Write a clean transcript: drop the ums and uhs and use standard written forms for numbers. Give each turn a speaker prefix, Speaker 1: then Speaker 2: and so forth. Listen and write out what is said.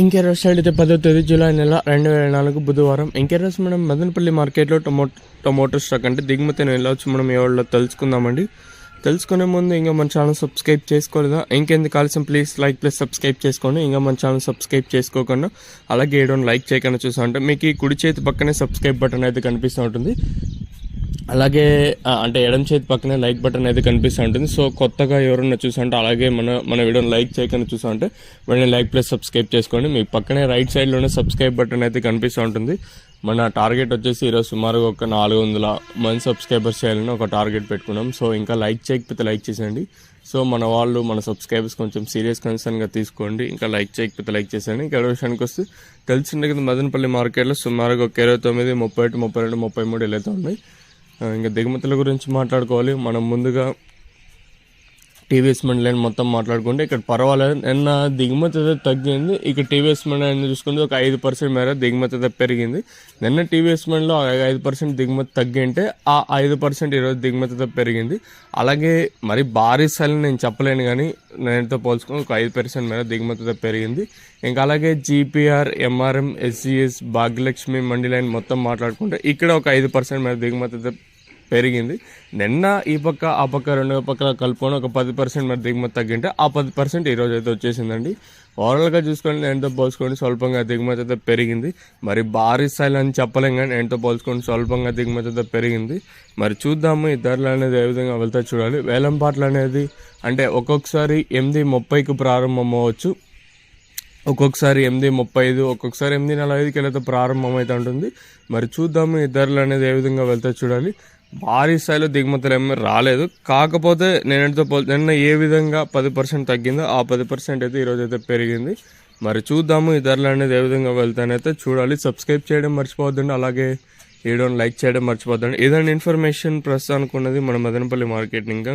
Speaker 1: ఇంకెరోజు side అయితే 10వ తేదీ జూలై నెల 2024 బుధవారం. ఇంకెరోజు మనం మదనపల్లి మార్కెట్లో టొమాటో స్టాక్ అంటే దిగుమతి ఎలా వచ్చి మనం ఎవరిలో తెలుసుకుందామండి. తెలుసుకునే ముందు ఇంకా మన ఛానల్ సబ్స్క్రైబ్ చేసుకోలేదా, ఇంకెందుకు ఆలస్యం ప్లీజ్ లైక్ ప్లస్ సబ్స్క్రైబ్ చేసుకోండి. ఇంకా మన ఛానల్ సబ్స్క్రైబ్ చేసుకోకుండా అలాగే ఏడోని లైక్ చేయకుండా చూసా అంటే మీకు ఈ కుడి చేతి పక్కనే సబ్స్క్రైబ్ బటన్ అయితే కనిపిస్తూ ఉంటుంది, అలాగే అంటే ఎడమ చేతి పక్కనే లైక్ బటన్ అయితే కనిపిస్తూ ఉంటుంది. సో కొత్తగా ఎవరన్నా చూసంటే అలాగే మన వీడియోని లైక్ చేయకుండా చూసా అంటే వెంటనే లైక్ ప్లస్ సబ్స్క్రైబ్ చేసుకోండి. మీ పక్కనే రైట్ సైడ్లోనే సబ్స్క్రైబ్ బటన్ అయితే కనిపిస్తూ ఉంటుంది. మన టార్గెట్ వచ్చేసి ఈరోజు సుమారుగా ఒక 400 మంది సబ్స్క్రైబర్స్ చేయాలని ఒక టార్గెట్ పెట్టుకున్నాం. సో ఇంకా లైక్ చేయకపోతే లైక్ చేసేయండి. సో మన సబ్స్క్రైబర్స్ కొంచెం సీరియస్ కన్సర్న్గా తీసుకోండి. ఇంకా లైక్ చేయకపోతే లైక్ చేసేయండి. ఇంకా విషయానికి వస్తే తెలిసిందే కదా, మదనపల్లి మార్కెట్లో సుమారుగా ఒక 29, 31, 32, 33 ఇలా అయితే ఉన్నాయి. ఇంకా దిగుమతుల గురించి మాట్లాడుకోవాలి. మనం ముందుగా టీవీఎస్ మండలి మొత్తం మాట్లాడుకుంటే ఇక్కడ పర్వాలేదు. నిన్న దిగుమతి అయితే తగ్గింది. ఇక టీవీఎస్ మండలి చూసుకుంటే ఒక 5% మేర దిగుమతి అయితే పెరిగింది. నిన్న టీవీఎస్ మండలిలో 5% దిగుమతి తగ్గింటే ఆ 5% ఈరోజు దిగుమతి అయితే పెరిగింది. అలాగే మరి భారీ స్థాయిని నేను చెప్పలేను, కానీ నేనుతో పోల్చుకుని ఒక 5% మేర దిగుమతి అయితే పెరిగింది. ఇంకా అలాగే జీపీఆర్, ఎంఆర్ఎం, ఎస్జీఎస్, భాగ్యలక్ష్మి మండి లైన్ మొత్తం మాట్లాడుకుంటే ఇక్కడ ఒక 5% మేర దిగుమతి అయితే పెరిగింది. నిన్న ఈ పక్క ఆ పక్క రెండు పక్కల కలుపుకొని ఒక 10% మరి దిగుమతి తగ్గింటే ఆ 10% ఈరోజు అయితే వచ్చేసిందండి. ఓవరాల్గా చూసుకొని నేనుతో పోల్చుకొని స్వల్పంగా దిగుమతి అయితే పెరిగింది. మరి భారీ స్థాయిలో అని చెప్పలేం, కానీ నేనుతో పోల్చుకొని స్వల్పంగా దిగుమతి అయితే పెరిగింది. మరి చూద్దాము ఈ ధరలు అనేది ఏ విధంగా వెళ్తా చూడాలి. వేలంపాట్లు అనేది అంటే ఒక్కొక్కసారి 8:30కి ప్రారంభం అవ్వచ్చు, ఒక్కొక్కసారి 8:35, ఒక్కొక్కసారి 8:45కి వెళ్ళితే ప్రారంభం అయితే ఉంటుంది. మరి చూద్దాము ఈ ధరలు అనేది ఏ విధంగా వెళ్తా చూడాలి. భారీ స్థాయిలో దిగుమతులు ఏమీ రాలేదు, కాకపోతే నిన్న ఏ విధంగా 10% తగ్గిందో ఆ 10% అయితే ఈరోజు అయితే పెరిగింది. మరి చూద్దాము ఈ ధరలు అనేది ఏ విధంగా వెళ్తానైతే చూడాలి. సబ్స్క్రైబ్ చేయడం మర్చిపోవద్దండి, అలాగే వీడియోని లైక్ చేయడం మర్చిపోద్దండి. ఏదైనా ఇన్ఫర్మేషన్ ప్రస్తుతానికి ఉన్నది మన మదనపల్లి మార్కెట్. ఇంకా